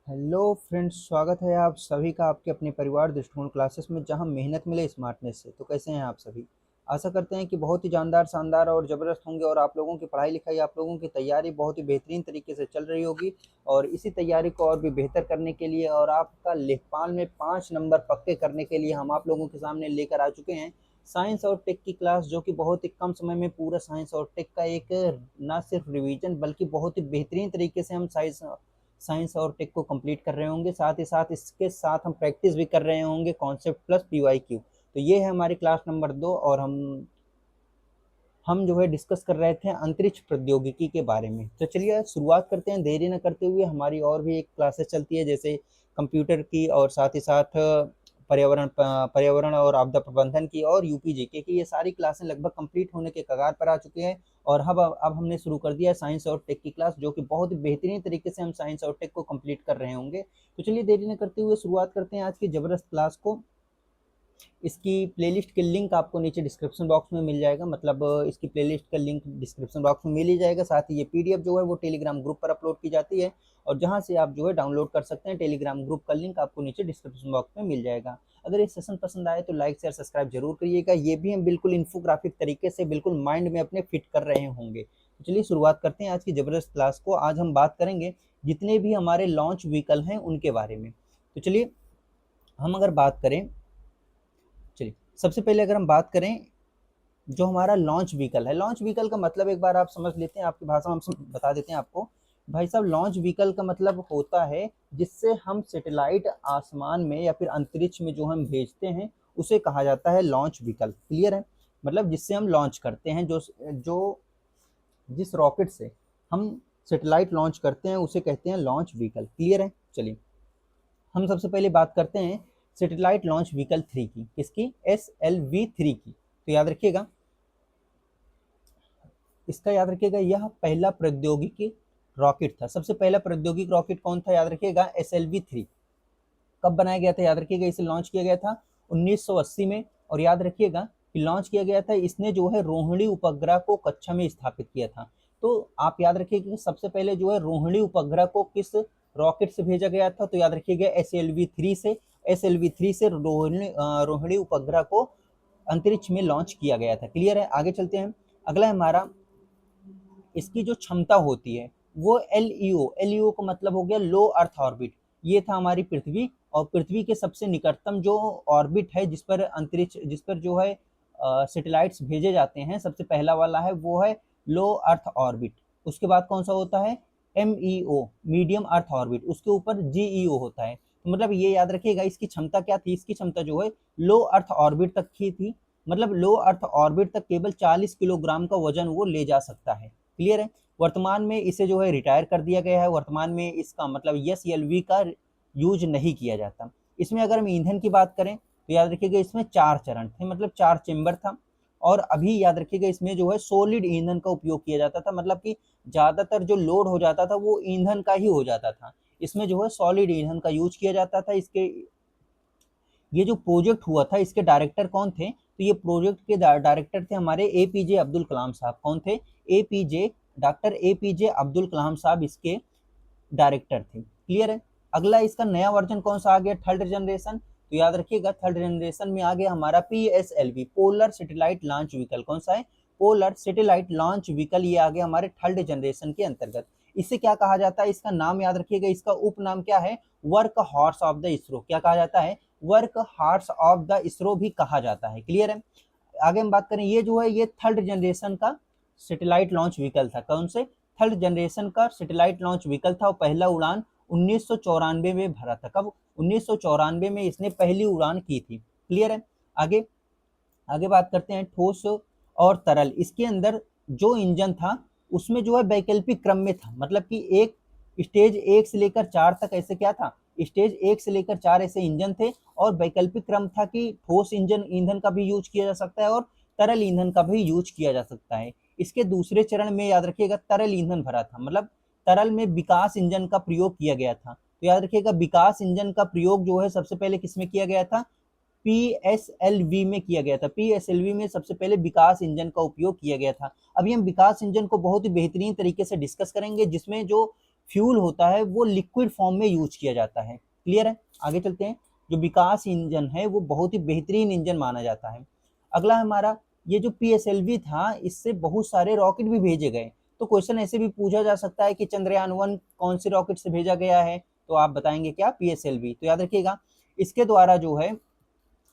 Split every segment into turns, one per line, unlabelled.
Hello friends, स्वागत है आप सभी का आपके अपने परिवार दृष्टिकोण क्लासेस में, जहां मेहनत मिले स्मार्टनेस से। तो कैसे हैं आप सभी? आशा करते हैं कि बहुत ही जानदार, शानदार और ज़बरदस्त होंगे और आप लोगों की पढ़ाई लिखाई, आप लोगों की तैयारी बहुत ही बेहतरीन तरीके से चल रही होगी। और इसी तैयारी को और भी बेहतर करने के लिए और आपका लेखपाल में 5 नंबर पक्के करने के लिए हम आप लोगों के सामने लेकर आ चुके हैं साइंस और टेक की क्लास, जो कि बहुत ही कम समय में पूरा साइंस और टेक का एक ना सिर्फ रिवीजन बल्कि बहुत ही बेहतरीन तरीके से हम साइंस साइंस और टेक को कंप्लीट कर रहे होंगे। साथ ही साथ इसके साथ हम प्रैक्टिस भी कर रहे होंगे कॉन्सेप्ट प्लस पीवाईक्यू। तो ये है हमारी क्लास नंबर 2 और हम जो है डिस्कस कर रहे थे अंतरिक्ष प्रौद्योगिकी के बारे में। तो चलिए शुरुआत करते हैं देरी न करते हुए। हमारी और भी एक क्लासेस चलती है, जैसे कंप्यूटर की और साथ ही साथ पर्यावरण और आपदा प्रबंधन की और यूपीजीके की। ये सारी क्लासें लगभग कंप्लीट होने के कगार पर आ चुकी हैं और अब हमने शुरू कर दिया है साइंस और टेक की क्लास, जो कि बहुत ही बेहतरीन तरीके से हम साइंस और टेक को कंप्लीट कर रहे होंगे। तो चलिए देरी न करते हुए शुरुआत करते हैं आज की ज़बरदस्त क्लास को। इसकी प्लेलिस्ट के लिंक आपको नीचे डिस्क्रिप्शन बॉक्स में मिल जाएगा, मतलब इसकी प्लेलिस्ट का लिंक डिस्क्रिप्शन बॉक्स में मिल ही जाएगा। साथ ही ये पीडीएफ जो है वो टेलीग्राम ग्रुप पर अपलोड की जाती है और जहां से आप जो है डाउनलोड कर सकते हैं। टेलीग्राम ग्रुप का लिंक आपको नीचे डिस्क्रिप्शन बॉक्स में मिल जाएगा। अगर ये सेशन पसंद आए तो लाइक शेयर सब्सक्राइब जरूर करिएगा। ये भी हम बिल्कुल इन्फोग्राफिक तरीके से बिल्कुल माइंड में अपने फिट कर रहे होंगे। तो चलिए शुरुआत करते हैं आज की जबरदस्त क्लास को। आज हम बात करेंगे जितने भी हमारे लॉन्च व्हीकल हैं उनके बारे में। तो चलिए हम अगर बात करें, चलिए सबसे पहले अगर हम बात करें जो हमारा लॉन्च व्हीकल है, लॉन्च व्हीकल का मतलब एक बार आप समझ लेते हैं, आपकी भाषा में हम बता देते हैं आपको। भाई साहब, लॉन्च व्हीकल का मतलब होता है जिससे हम सैटेलाइट आसमान में या फिर अंतरिक्ष में जो हम भेजते हैं उसे कहा जाता है लॉन्च व्हीकल। क्लियर है? मतलब जिससे हम लॉन्च करते हैं, जो जो जिस रॉकेट से हम सैटेलाइट लॉन्च करते हैं उसे कहते हैं लॉन्च व्हीकल। क्लियर है? चलिए हम सबसे पहले बात करते हैं सैटेलाइट लॉन्च व्हीकल 3 की। किसकी? SLV-3 की। तो याद रखिएगा, इसका याद रखिएगा, यह पहला प्रौद्योगिकी रॉकेट था। सबसे पहला प्रौद्योगिक रॉकेट कौन था? याद रखिएगा, SLV-3। कब बनाया गया था? याद रखिएगा, इसे लॉन्च किया गया था 1980 में। और याद रखिएगा कि लॉन्च किया गया था, इसने जो है रोहिणी उपग्रह को कक्षा में स्थापित किया था। तो आप याद रखिएगा कि सबसे पहले जो है रोहिणी उपग्रह को किस रॉकेट से भेजा गया था? तो याद रखिएगा SLV-3 से। SLV-3 से रोहिणी उपग्रह को अंतरिक्ष में लॉन्च किया गया था। क्लियर है? आगे चलते हैं। अगला हमारा, इसकी जो क्षमता होती है वो एलईओ का मतलब हो गया लो अर्थ ऑर्बिट। ये था हमारी पृथ्वी, और पृथ्वी के सबसे निकटतम जो ऑर्बिट है जिस पर अंतरिक्ष, जिस पर जो है सैटेलाइट्स भेजे जाते हैं, सबसे पहला वाला है वो है लो अर्थ ऑर्बिट। उसके बाद कौन सा होता है? MEO, medium earth orbit. उसके ऊपर GEO होता है। तो मतलब ये याद रखिएगा, इसकी क्षमता क्या थी? इसकी क्षमता जो है लो अर्थ ऑर्बिट तक की थी। मतलब लो अर्थ ऑर्बिट तक केवल 40 किलोग्राम का वजन वो ले जा सकता है। क्लियर है? वर्तमान में इसे जो है रिटायर कर दिया गया है। वर्तमान में इसका मतलब SLV का यूज नहीं किया जाता। इसमें अगर हम ईंधन की बात करें तो याद रखिएगा इसमें 4 चरण थे, मतलब 4 चेम्बर था। और अभी याद रखिएगा इसमें जो है सॉलिड ईंधन का उपयोग किया जाता था, मतलब कि ज्यादातर जो लोड हो जाता था वो ईंधन का ही हो जाता था। इसमें जो है सॉलिड ईंधन का यूज किया जाता था। इसके ये जो प्रोजेक्ट हुआ था, इसके डायरेक्टर कौन थे? तो ये प्रोजेक्ट के डायरेक्टर थे हमारे APJ अब्दुल कलाम साहब। कौन थे? APJ, doctor APJ Abdul Kalam साहब इसके डायरेक्टर थे। क्लियर है? अगला, इसका नया वर्जन कौन सा आ गया? Third generation. तो याद रखिएगा थर्ड जनरेशन में आ गया हमारा PSLV, polar satellite launch vehicle. कौन सा है? Polar satellite launch vehicle. ये आ गया हमारे थर्ड जनरेशन के अंतर्गत। इसे क्या कहा जाता है? इसका नाम याद रखिएगा, इसका उपनाम क्या है? Work horse of the ISRO. क्या कहा जाता है? Work horse of the ISRO भी कहा जाता है। क्लियर है? आगे हम बात करें, ये जो है ये थर्ड जनरेशन का सैटेलाइट लॉन्च व्हीकल था। कौन से? थर्ड जनरेशन का सैटेलाइट लॉन्च व्हीकल था। और पहला उड़ान 1994 में भरा था। कब? 1994 में इसने पहली उड़ान की थी। क्लियर है? आगे आगे बात करते हैं ठोस और तरल। इसके अंदर जो इंजन था उसमें जो है वैकल्पिक क्रम में था, मतलब कि एक स्टेज 1 से लेकर 4 तक ऐसे क्या था? स्टेज 1 से लेकर 4 ऐसे इंजन थे। और वैकल्पिक क्रम था कि ठोस इंजन ईंधन का भी यूज किया जा सकता है और तरल ईंधन का भी यूज किया जा सकता है। इसके दूसरे चरण में याद रखिएगा तरल ईंधन भरा था, मतलब तरल में विकास इंजन का प्रयोग किया गया था। तो याद रखिएगा विकास इंजन का प्रयोग जो है सबसे पहले किसमें किया गया था? PSLV में किया गया था। PSLV में सबसे पहले विकास इंजन का उपयोग किया गया था। अभी हम विकास इंजन को बहुत ही बेहतरीन तरीके से डिस्कस करेंगे, जिसमें जो फ्यूल होता है वो लिक्विड फॉर्म में यूज किया जाता है। क्लियर है? आगे चलते हैं। जो विकास इंजन है वो बहुत ही बेहतरीन इंजन माना जाता है। अगला हमारा ये जो PSLV था, इससे बहुत सारे रॉकेट भी भेजे गए। तो क्वेश्चन ऐसे भी पूछा जा सकता है कि चंद्रयान 1 कौन से रॉकेट से भेजा गया है, तो आप बताएंगे क्या? PSLV। तो याद रखिएगा इसके द्वारा जो है,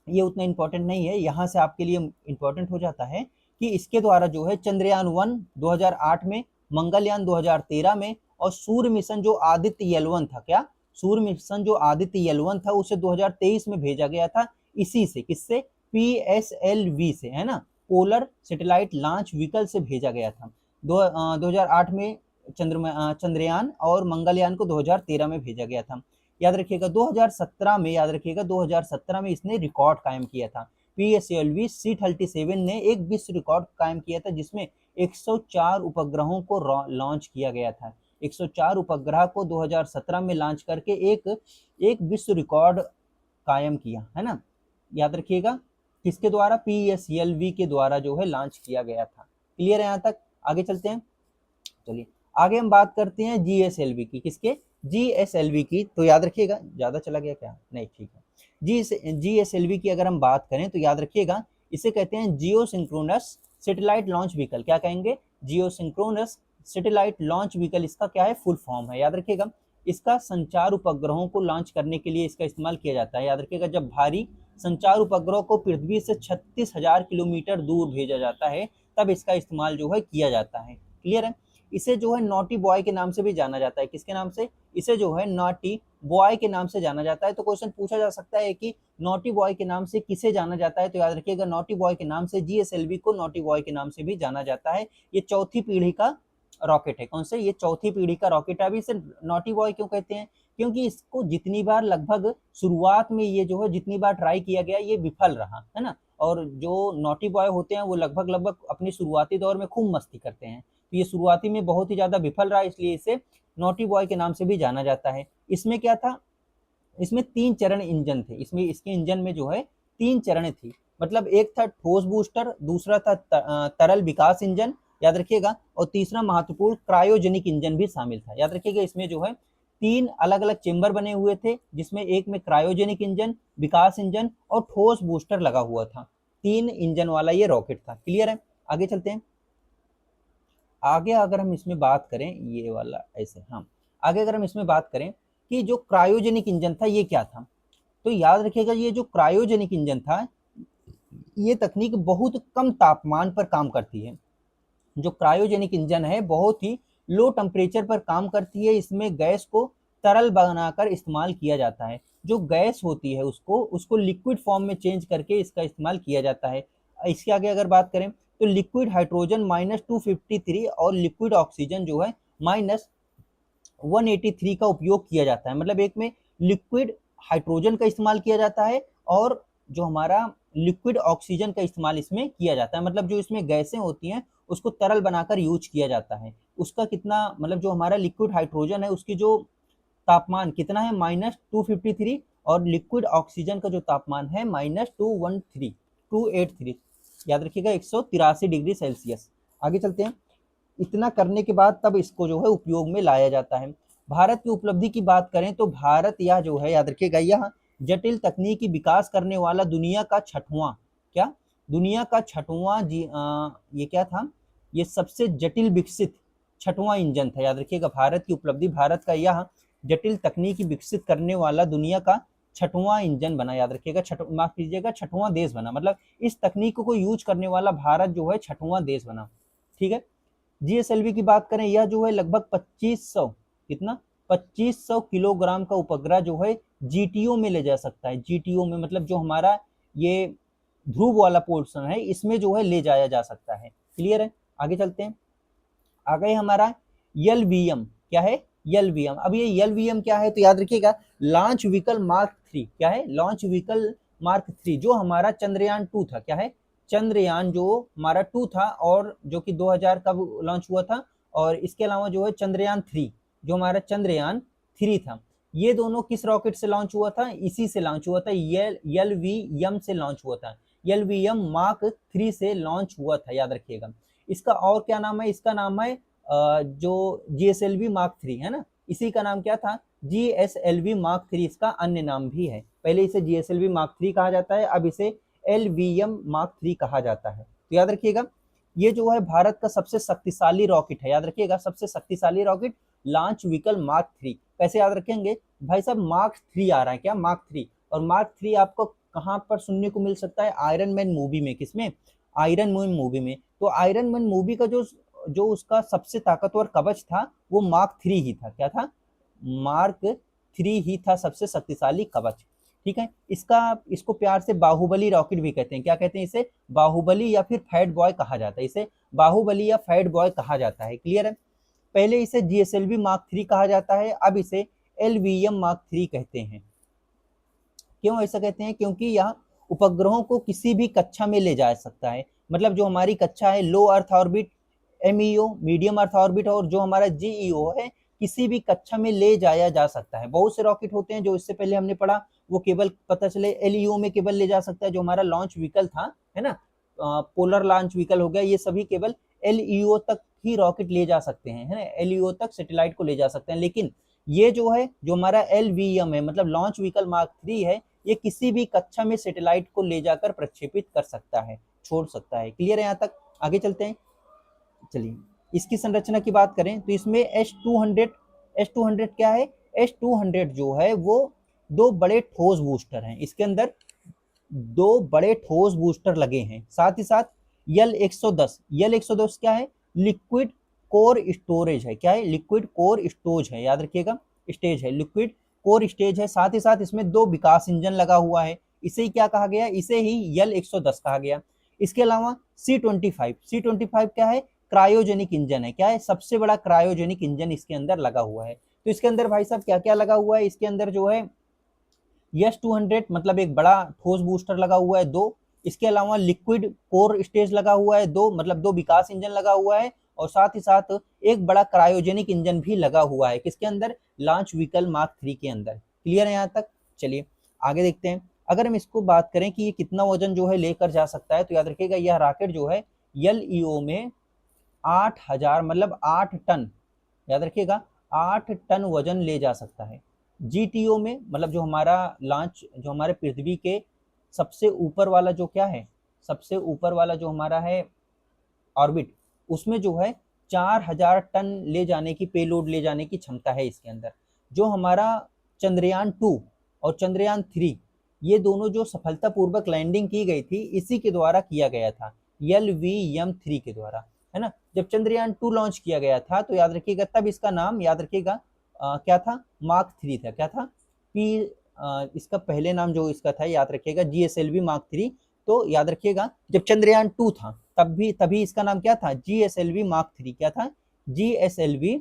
ये उतना इंपॉर्टेंट नहीं है, यहाँ से आपके लिए इंपॉर्टेंट हो जाता है कि इसके द्वारा जो है चंद्रयान 1 2008 में, मंगलयान 2013 में, और सूर्य मिशन जो आदित्य L1 था, क्या सूर्य मिशन जो आदित्य L1 था उसे 2023 में भेजा गया था। इसी से, किससे? PSLV से, है ना, पोलर सैटेलाइट लॉन्च व्हीकल से भेजा गया था। 2008 में चंद्रयान और मंगलयान को 2013 में भेजा गया था। याद रखिएगा 2017 में, याद रखिएगा 2017 में इसने रिकॉर्ड कायम किया था। PSLV C-37 ने एक विश्व रिकॉर्ड कायम किया था जिसमें 104 उपग्रहों को लॉन्च किया गया था। 104 उपग्रह को 2017 में लॉन्च करके एक विश्व रिकॉर्ड कायम किया, है ना। याद रखिएगा किसके द्वारा? PSLV के द्वारा जो है लॉन्च किया गया था। क्लियर है यहाँ तक? आगे चलते हैं। चलिए आगे हम बात करते हैं GSLV की। किसके? GSLV की। तो याद रखिएगा, ज़्यादा चला गया क्या? नहीं, ठीक है। GSLV की अगर हम बात करें तो याद रखिएगा इसे कहते हैं जियो सिंक्रोनस सैटेलाइट लॉन्च व्हीकल। क्या कहेंगे? जियो सिंक्रोनस सैटेलाइट लॉन्च व्हीकल, इसका क्या है? फुल फॉर्म है। याद रखिएगा इसका संचार उपग्रहों को लॉन्च करने के लिए इसका इस्तेमाल किया जाता है। याद रखिएगा जब भारी संचार उपग्रह को पृथ्वी से 36,000 किलोमीटर दूर भेजा जाता है तब इसका इस्तेमाल जो है किया जाता है। क्लियर है? इसे जो है नॉटी बॉय के नाम से भी जाना जाता है। किसके नाम से? इसे जो है नॉटी बॉय के नाम से जाना जाता है। तो क्वेश्चन पूछा जा सकता है कि नॉटी बॉय के नाम से किसे जाना जाता है? तो याद रखिएगा नॉटी बॉय के नाम से GSLV को नॉटी बॉय के नाम से भी जाना जाता है। ये चौथी पीढ़ी का रॉकेट है। कौन से? ये चौथी पीढ़ी का रॉकेट है। अभी इसे नॉटी बॉय क्यों कहते हैं? क्योंकि इसको जितनी बार, लगभग शुरुआत में ये जो है जितनी बार ट्राई किया गया ये विफल रहा, है ना। और जो नॉटी बॉय होते हैं वो लगभग अपनी शुरुआती दौर में खूब मस्ती करते हैं। तो ये शुरुआती में बहुत ही ज्यादा विफल रहा, इसलिए इसे नॉटी बॉय के नाम से भी जाना जाता है। इसमें क्या था? इसमें 3 चरण इंजन थे। इसमें, इसके इंजन में जो है 3 चरण थी। मतलब एक था ठोस बूस्टर, दूसरा था तरल विकास इंजन, याद रखिएगा, और तीसरा महत्वपूर्ण क्रायोजेनिक इंजन भी शामिल था। याद रखिएगा इसमें जो है 3 अलग अलग चेंबर बने हुए थे, जिसमें एक में क्रायोजेनिक इंजन, विकास इंजन और ठोस बूस्टर लगा हुआ था। 3 इंजन वाला ये रॉकेट था। क्लियर है? आगे चलते हैं। आगे अगर हम इसमें बात करें, ये वाला ऐसे, हाँ, आगे अगर हम इसमें बात करें कि जो क्रायोजेनिक इंजन था ये क्या था, तो याद रखिएगा ये जो क्रायोजेनिक इंजन था ये तकनीक बहुत कम तापमान पर काम करती है। जो क्रायोजेनिक इंजन है बहुत ही लो टेम्परेचर पर काम करती है। इसमें गैस को तरल बनाकर इस्तेमाल किया जाता है। जो गैस होती है उसको लिक्विड फॉर्म में चेंज करके इसका इस्तेमाल किया जाता है। इसके आगे अगर बात करें तो लिक्विड हाइड्रोजन -253 और लिक्विड ऑक्सीजन जो है -183 का उपयोग किया जाता है। मतलब एक में लिक्विड हाइड्रोजन का इस्तेमाल किया जाता है और जो हमारा लिक्विड ऑक्सीजन का इस्तेमाल इसमें किया जाता है। मतलब जो इसमें गैसें होती हैं उसको तरल बनाकर यूज किया जाता है। उसका कितना, मतलब जो हमारा लिक्विड हाइड्रोजन है उसकी जो तापमान कितना है? -253, और लिक्विड ऑक्सीजन का जो तापमान है -213 याद रखिएगा 183 डिग्री सेल्सियस। आगे चलते हैं। इतना करने के बाद तब इसको जो है उपयोग में लाया जाता है। भारत की उपलब्धि की बात करें तो भारत यह जो है, याद रखिएगा, यह जटिल तकनीकी विकास करने वाला दुनिया का छठवां, क्या? दुनिया का छठवां ये क्या था? ये सबसे जटिल विकसित छठवां इंजन था। याद रखिएगा भारत की उपलब्धि, भारत का यह जटिल तकनीकी विकसित करने वाला दुनिया का छठवां इंजन बना। याद रखिएगा माफ कीजिएगा, छठवां देश बना। मतलब इस तकनीक को यूज करने वाला भारत जो है छठवां देश बना। ठीक है। GSLV की बात करें, यह जो है लगभग 2500, कितना? 2500 किलोग्राम का उपग्रह जो है GTO में ले जा सकता है। GTO में मतलब जो हमारा ये ध्रुव वाला पोर्शन है इसमें जो है ले जाया जा सकता है। क्लियर है? आगे चलते हैं। आगे हमारा LVM, क्या है? LVM। अब ये LVM क्या है? तो याद रखिएगा लॉन्च व्हीकल मार्क 3। क्या है? लॉन्च व्हीकल मार्क 3 जो हमारा चंद्रयान 2 था। क्या है? चंद्रयान जो हमारा 2 था और जो कि 2000 कब लॉन्च हुआ था, और इसके अलावा जो है चंद्रयान 3 जो हमारा चंद्रयान 3 था, ये दोनों किस रॉकेट से लॉन्च हुआ था? इसी से लॉन्च हुआ था, LVM से लॉन्च हुआ था। LVM मार्क 3 से लॉन्च हुआ था, याद रखिएगा। इसका और क्या नाम है? इसका नाम है जो GSLV मार्क 3 है ना, इसी का नाम क्या था, GSLV मार्क 3 इसका अन्य नाम भी है। पहले इसे GSLV मार्क 3 कहा जाता है, अब इसे LVM मार्क 3 कहा जाता है। तो याद रखिएगा ये जो है भारत का सबसे शक्तिशाली रॉकेट है, याद रखिएगा सबसे शक्तिशाली रॉकेट लॉन्च व्हीकल मार्क 3। कैसे याद रखेंगे भाई साहब, मार्क 3 आ रहा है क्या, मार्क 3, और मार्क 3 आपको कहाँ पर सुनने को मिल सकता है, आयरन मैन मूवी में। किसमें, आयरन मैन मूवी में। तो आयरन मैन मूवी का जो जो उसका सबसे ताकतवर कवच था वो मार्क 3 ही था। क्या था, मार्क 3 ही था सबसे शक्तिशाली कवच। ठीक है, इसको प्यार से बाहुबली रॉकेट भी कहते हैं। क्या कहते हैं इसे, बाहुबली या फिर फैट बॉय कहा जाता है, इसे बाहुबली या फैट बॉय कहा जाता है। क्लियर है, पहले इसे GSLV मार्क 3 कहा जाता है, अब इसे LVM मार्क 3 कहते हैं। क्यों ऐसा कहते हैं, क्योंकि यह उपग्रहों को किसी भी कक्षा में ले जा सकता है। मतलब जो हमारी कक्षा है low earth orbit, MEO medium earth orbit, और जो हमारा GEO है किसी भी कक्षा में ले जाया जा सकता है। बहुत से रॉकेट होते हैं जो इससे पहले हमने पढ़ा, वो केवल पता चले LEO में केवल ले जा सकता है, जो हमारा लॉन्च व्हीकल था, है ना, पोलर लॉन्च व्हीकल हो गया, ये सभी केवल LEO तक ही रॉकेट ले जा सकते हैं, है ना, LEO तक सैटेलाइट को ले जा सकते हैं। लेकिन ये जो है, जो हमारा LVM है, मतलब लॉन्च व्हीकल मार्क 3 है, ये किसी भी कक्षा में सैटेलाइट को ले जाकर प्रक्षेपित कर सकता है, छोड़ सकता है। क्लियर है यहाँ तक, आगे चलते हैं। चलिए इसकी संरचना की बात करें तो इसमें S200 क्या है, S200 जो है वो दो बड़े ठोस बूस्टर हैं, इसके अंदर दो बड़े ठोस बूस्टर लगे हैं। साथ ही साथ L110 क्या है, लिक्विड कोर स्टोरेज है। क्या है, लिक्विड कोर स्टोरेज है, याद रखिएगा, स्टेज है, लिक्विड कोर स्टेज है। साथ ही साथ इसमें दो विकास इंजन लगा हुआ है, इसे ही क्या कहा गया, इसे ही L110 कहा गया। इसके अलावा C25 क्या है, क्रायोजेनिक इंजन है। क्या है, सबसे बड़ा क्रायोजेनिक इंजन इसके अंदर लगा हुआ है। तो इसके अंदर भाई साहब क्या क्या लगा हुआ है, इसके अंदर जो है S200 मतलब एक बड़ा ठोस बूस्टर लगा हुआ है, दो। इसके अलावा लिक्विड कोर स्टेज लगा हुआ है, दो, मतलब दो विकास इंजन लगा हुआ है, और साथ ही साथ एक बड़ा क्रायोजेनिक इंजन भी लगा हुआ है, किसके अंदर, लॉन्च व्हीकल मार्क 3 के अंदर। क्लियर है यहाँ तक, चलिए आगे देखते हैं। अगर हम इसको बात करें कि ये कितना वजन जो है लेकर जा सकता है, तो याद रखिएगा यह रॉकेट जो है LEO में 8000 मतलब 8 टन, याद रखिएगा 8 टन वजन ले जा सकता है। GTO में मतलब जो हमारा लॉन्च, जो हमारे पृथ्वी के सबसे ऊपर वाला जो क्या है, सबसे ऊपर वाला जो हमारा है ऑर्बिट, उसमें जो है 4000 टन ले जाने की, पेलोड ले जाने की क्षमता है इसके अंदर। जो हमारा चंद्रयान 2 और चंद्रयान 3, ये दोनों जो सफलतापूर्वक लैंडिंग की गई थी, इसी के द्वारा किया गया था, LVM-3 के द्वारा, है ना। जब चंद्रयान 2 लॉन्च किया गया था तो याद रखिएगा तब इसका नाम, याद रखिएगा क्या था, मार्क 3 था। क्या था, इसका पहले नाम जो इसका था, याद रखिएगा GSLV मार्क 3। तो याद रखिएगा जब चंद्रयान 2 था तभी इसका नाम क्या था, GSLV मार्क 3। क्या था, GSLV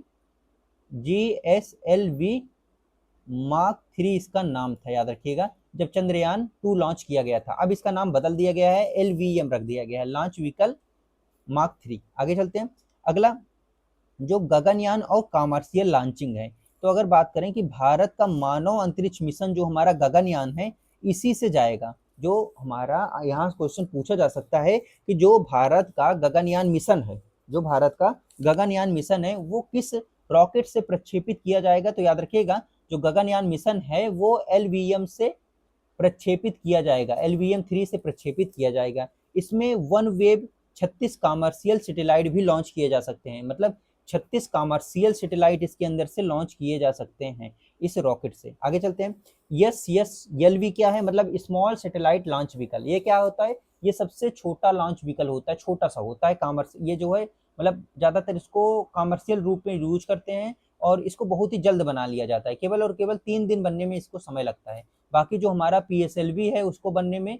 मार्क 3 इसका नाम था, याद रखिएगा, जब चंद्रयान 2 लॉन्च किया गया था। अब इसका नाम बदल दिया गया है, LVM रख दिया गया है, लॉन्च व्हीकल मार्क 3। आगे चलते हैं। अगला जो गगनयान और कमर्शियल लॉन्चिंग है, तो अगर बात करें कि भारत का मानव अंतरिक्ष मिशन जो हमारा गगनयान है, इसी से जाएगा। जो हमारा यहाँ क्वेश्चन पूछा जा सकता है कि जो भारत का गगनयान मिशन है, जो भारत का गगनयान मिशन है वो किस रॉकेट से प्रक्षेपित किया जाएगा, तो याद रखिएगा जो गगनयान मिशन है वो LVM से प्रक्षेपित किया जाएगा, LVM-3 से प्रक्षेपित किया जाएगा। इसमें वन वेव 36 कमर्शियल सैटेलाइट भी लॉन्च किए जा सकते हैं, मतलब 36 कमर्शियल सैटेलाइट इसके अंदर से लॉन्च किए जा सकते हैं इस रॉकेट से। आगे चलते हैं। SLV क्या है, मतलब स्मॉल सैटेलाइट लॉन्च व्हीकल। ये क्या होता है, ये सबसे छोटा लॉन्च व्हीकल होता है, छोटा सा होता है, कॉमर्शियल, ये जो है मतलब ज़्यादातर इसको कॉमर्शियल रूप में यूज करते हैं, और इसको बहुत ही जल्द बना लिया जाता है, केवल और केवल 3 दिन बनने में इसको समय लगता है। बाकी जो हमारा PSLV है उसको बनने में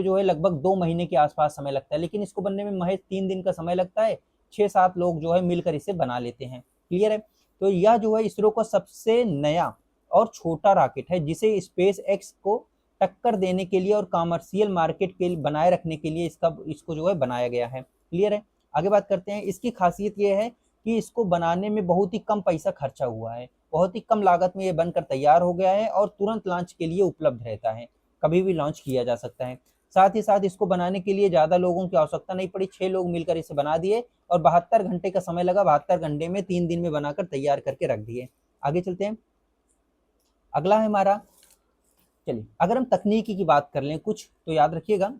जो है लगभग 2 महीने के आसपास समय लगता है, लेकिन इसको बनने में महज 3 दिन का समय लगता है। 6-7 लोग जो है मिलकर इसे बना लेते हैं। क्लियर है, तो यह जो है इसरो का सबसे नया और छोटा रॉकेट है, जिसे स्पेस एक्स को टक्कर देने के लिए और कॉमर्शियल मार्केट के लिए बनाए रखने के लिए इसको जो है बनाया गया है। क्लियर है, आगे बात करते हैं। इसकी खासियत यह है कि इसको बनाने में बहुत ही कम पैसा खर्चा हुआ है, बहुत ही कम लागत में ये बनकर तैयार हो गया है, और तुरंत लॉन्च के लिए उपलब्ध रहता है, कभी भी लॉन्च किया जा सकता है। साथ ही साथ इसको बनाने के लिए ज़्यादा लोगों की आवश्यकता नहीं पड़ी, 6 लोग मिलकर इसे बना दिए और 72 घंटे का समय लगा। 72 घंटे में 3 दिन में बनाकर तैयार करके रख दिए। आगे चलते हैं, अगला है हमारा, चलिए अगर हम तकनीकी की बात कर लें कुछ, तो याद रखिएगा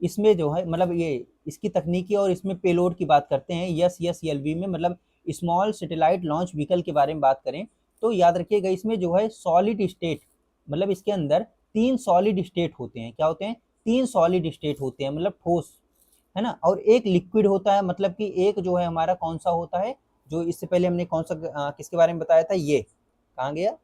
इसमें जो है मतलब ये इसकी तकनीकी और इसमें पेलोड की बात करते हैं। SSLV में मतलब स्मॉल सैटेलाइट लॉन्च व्हीकल के बारे में बात करें तो याद रखिएगा इसमें जो है सॉलिड स्टेट, मतलब इसके अंदर 3 सॉलिड स्टेट होते हैं। क्या होते हैं? 3 सॉलिड स्टेट होते हैं, मतलब ठोस, है ना, और एक लिक्विड होता है। मतलब कि एक जो है हमारा कौन सा होता है, जो इससे पहले हमने कौन सा किसके बारे में बताया था, ये कहाँ गया,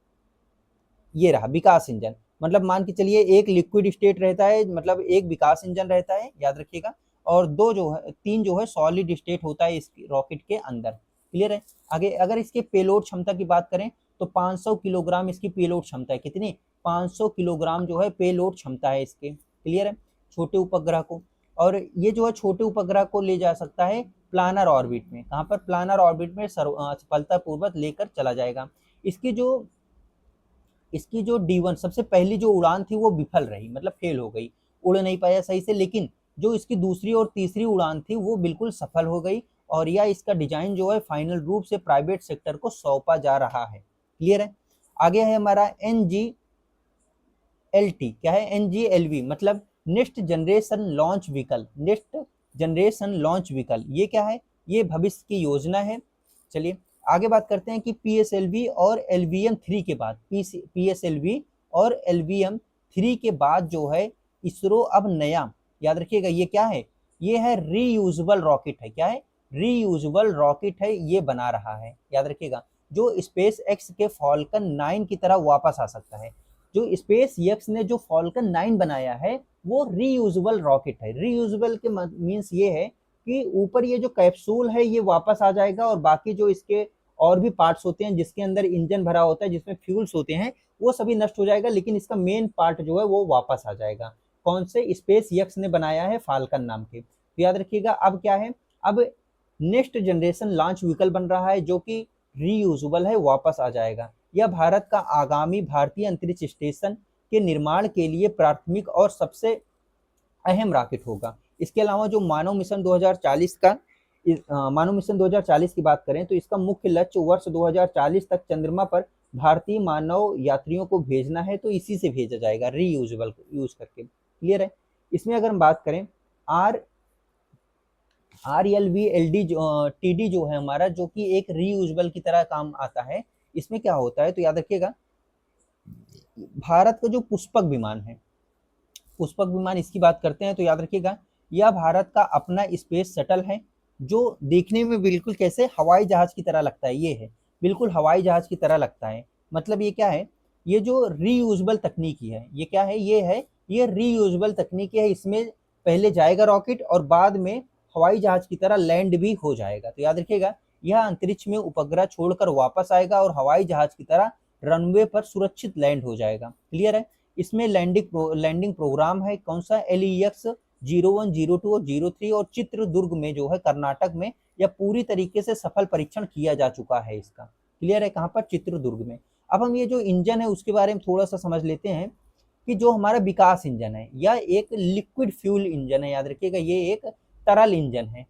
ये रहा विकास इंजन। मतलब मान के चलिए एक लिक्विड स्टेट रहता है, मतलब एक विकास इंजन रहता है, याद रखिएगा, और 2 जो है 3 जो है सॉलिड स्टेट होता है इस रॉकेट के अंदर। क्लियर है? आगे अगर इसके पेलोड क्षमता की बात करें तो 500 किलोग्राम इसकी पेलोड क्षमता है। कितनी? 500 किलोग्राम जो है पेलोड क्षमता है इसके। क्लियर है? छोटे उपग्रह को, और ये जो है छोटे उपग्रह को ले जा सकता है प्लानर ऑर्बिट में। कहाँ पर? प्लानर ऑर्बिट में सफलतापूर्वक लेकर चला जाएगा। इसकी जो D1 सबसे पहली जो उड़ान थी वो विफल रही, मतलब फेल हो गई, उड़ नहीं पाया सही से। लेकिन जो इसकी दूसरी और तीसरी उड़ान थी वो बिल्कुल सफल हो गई, और यह इसका डिजाइन जो है फाइनल रूप से प्राइवेट सेक्टर को सौंपा जा रहा है। क्लियर है? आगे है हमारा NGLT। क्या है? NGLV मतलब next generation launch vehicle. Next generation launch vehicle ये क्या है? ये भविष्य की योजना है। चलिए आगे बात करते हैं कि PSLV और LVM-3 के बाद, PSLV और LVM-3 के बाद जो है इसरो अब नया, याद रखिएगा ये क्या है, ये है रीयूजेबल रॉकेट है। क्या है? रीयूजेबल रॉकेट है, ये बना रहा है। याद रखिएगा जो स्पेस एक्स के फॉल्कन 9 की तरह वापस आ सकता है। जो स्पेस एक्स ने जो फॉल्कन 9 बनाया है वो रीयूजेबल रॉकेट है। रीयूजेबल के मीन्स ये है कि ऊपर ये जो कैप्सूल है ये वापस आ जाएगा, और बाकी जो इसके और भी पार्ट्स होते हैं जिसके अंदर इंजन भरा होता है, जिसमें फ्यूल्स होते हैं, वो सभी नष्ट हो जाएगा, लेकिन इसका मेन पार्ट जो है वो वापस आ जाएगा। कौन से? स्पेस एक्स ने बनाया है फाल्कन नाम के। तो याद रखिएगा अब क्या है, अब नेक्स्ट जनरेशन लॉन्च व्हीकल बन रहा है जो कि रीयूजेबल है, वापस आ जाएगा। यह भारत का आगामी भारतीय अंतरिक्ष स्टेशन के निर्माण के लिए प्राथमिक और सबसे अहम रॉकेट होगा। इसके अलावा जो मानव मिशन 2040 का मानव मिशन 2040 की बात करें तो इसका मुख्य लक्ष्य वर्ष 2040 तक चंद्रमा पर भारतीय मानव यात्रियों को भेजना है, तो इसी से भेजा जाएगा रीयूजेबल यूज करके। क्लियर है? इसमें अगर हम बात करें RLV-LD TD जो है हमारा, जो कि एक रीयूजेबल की तरह काम आता है। इसमें क्या होता है तो याद रखिएगा भारत का जो पुष्पक विमान है, पुष्पक विमान इसकी बात करते हैं तो याद रखिएगा यह भारत का अपना स्पेस शटल है, जो देखने में बिल्कुल कैसे हवाई जहाज की तरह लगता है। ये है बिल्कुल हवाई जहाज की तरह लगता है। मतलब ये क्या है, ये जो रीयूजेबल तकनीकी है, ये क्या है, ये रीयूजेबल तकनीकी है। इसमें पहले जाएगा रॉकेट और बाद में हवाई जहाज की तरह लैंड भी हो जाएगा। तो याद रखिएगा यह अंतरिक्ष में उपग्रह छोड़कर वापस आएगा और हवाई जहाज की तरह रनवे पर सुरक्षित लैंड हो जाएगा। क्लियर है? इसमें लैंडिंग प्रोग्राम है कौन सा? LEX 01, 02 और 03, और चित्रदुर्ग में जो है कर्नाटक में यह पूरी तरीके से सफल परीक्षण किया जा चुका है इसका। क्लियर है? कहाँ पर? चित्रदुर्ग में। अब हम ये जो इंजन है उसके बारे में थोड़ा सा समझ लेते हैं कि जो हमारा विकास इंजन है यह एक लिक्विड फ्यूल इंजन है। याद रखिएगा ये एक तरल इंजन है।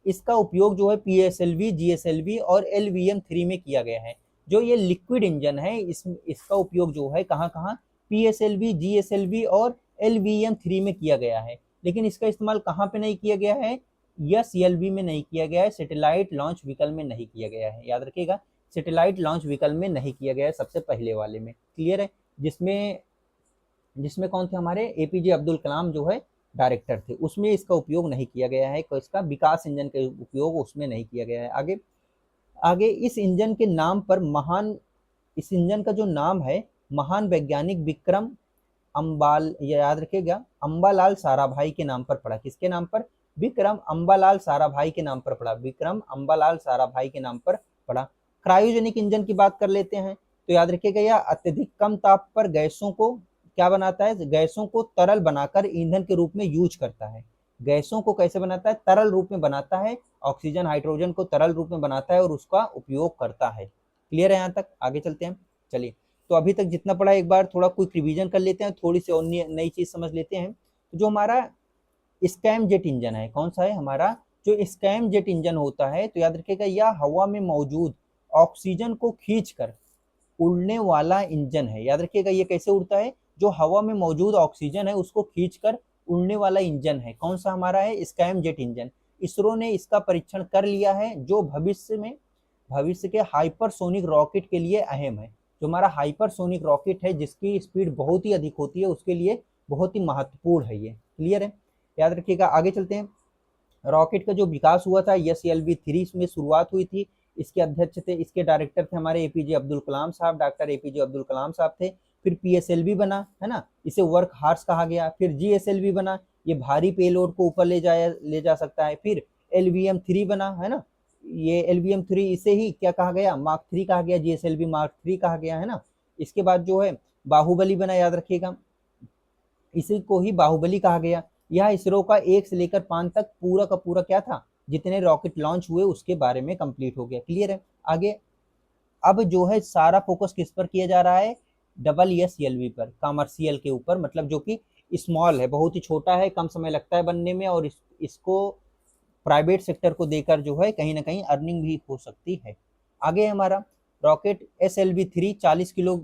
इसका उपयोग जो है PSLV, GSLV और LVM-3 में किया गया है। जो ये लिक्विड इंजन है इसका उपयोग जो है कहाँ कहाँ? PSLV, GSLV और LVM-3 में किया गया है। लेकिन इसका इस्तेमाल कहाँ पे नहीं किया गया है? SLV में नहीं किया गया है, सैटेलाइट लॉन्च व्हीकल में नहीं किया गया है। याद रखिएगा सैटेलाइट लॉन्च व्हीकल में नहीं किया गया है, सबसे पहले वाले में। क्लियर है? जिसमें जिसमें कौन थे? हमारे APJ अब्दुल कलाम जो है डायरेक्टर थे, उसमें इसका उपयोग नहीं किया गया है। तो इसका विकास इंजन का उपयोग उसमें नहीं किया गया है। आगे आगे इस इंजन के नाम पर इस इंजन का जो नाम है महान वैज्ञानिक विक्रम अम्बाल, याद रखिएगा अम्बालाल साराभाई के नाम पर पड़ा। किसके नाम पर? विक्रम अम्बालाल साराभाई के नाम पर पड़ा। विक्रम अम्बालाल साराभाई के नाम पर पड़ा। क्रायोजेनिक इंजन की बात कर लेते हैं तो याद रखिएगा यह अत्यधिक कम ताप पर गैसों को क्या बनाता है? गैसों को तरल बनाकर ईंधन के रूप में यूज करता है। गैसों को कैसे बनाता है? तरल रूप में बनाता है। ऑक्सीजन, हाइड्रोजन को तरल रूप में बनाता है और उसका उपयोग करता है। क्लियर है यहाँ तक? आगे चलते हैं। चलिए तो अभी तक जितना पढ़ा एक बार थोड़ा क्विक रिवीजन कर लेते हैं, थोड़ी सी और नई चीज समझ लेते हैं। जो हमारा स्कैम जेट इंजन है, कौन सा है हमारा जो स्कैम जेट इंजन होता है, तो याद रखिएगा यह हवा में मौजूद ऑक्सीजन को खींचकर उड़ने वाला इंजन है। याद रखिएगा ये कैसे उड़ता है, जो हवा में मौजूद ऑक्सीजन है उसको खींचकर उड़ने वाला इंजन है। कौन सा हमारा है, स्कैम जेट इंजन। इसरो ने इसका परीक्षण कर लिया है, जो भविष्य के हाइपरसोनिक रॉकेट के लिए अहम है। जो हमारा हाइपरसोनिक रॉकेट है जिसकी स्पीड बहुत ही अधिक होती है, उसके लिए बहुत ही महत्वपूर्ण है ये। क्लियर है, याद रखिएगा। आगे चलते हैं। रॉकेट का जो विकास हुआ था SLV-3 में शुरुआत हुई थी। इसके अध्यक्ष थे, इसके डायरेक्टर थे हमारे APJ अब्दुल कलाम साहब, डॉक्टर APJ अब्दुल कलाम साहब थे। फिर PSLV बना, है ना, इसे वर्क हार्स कहा गया। फिर GSLV बना, ये भारी पेलोड को ऊपर ले जा सकता है। फिर LVM-3 बना, है ना, ये LVM-3 इसे ही क्या कहा गया, मार्क 3 कहा गया, GSLV मार्क 3 कहा गया, है ना। इसके बाद जो है बाहुबली बना, याद रखिएगा, इसी को ही बाहुबली कहा गया। यह इसरो का 1 से लेकर 5 तक पूरा का पूरा क्या था, जितने रॉकेट लॉन्च हुए उसके बारे में कंप्लीट हो गया। क्लियर है। आगे अब जो है सारा फोकस किस पर किया जा रहा है, SSLV पर, कमर्शियल के ऊपर, मतलब जो कि स्मॉल है, बहुत ही छोटा है, कम समय लगता है बनने में, और इसको प्राइवेट सेक्टर को देकर जो है कहीं ना कहीं अर्निंग भी हो सकती है। आगे हमारा रॉकेट SLV-3 40 किलो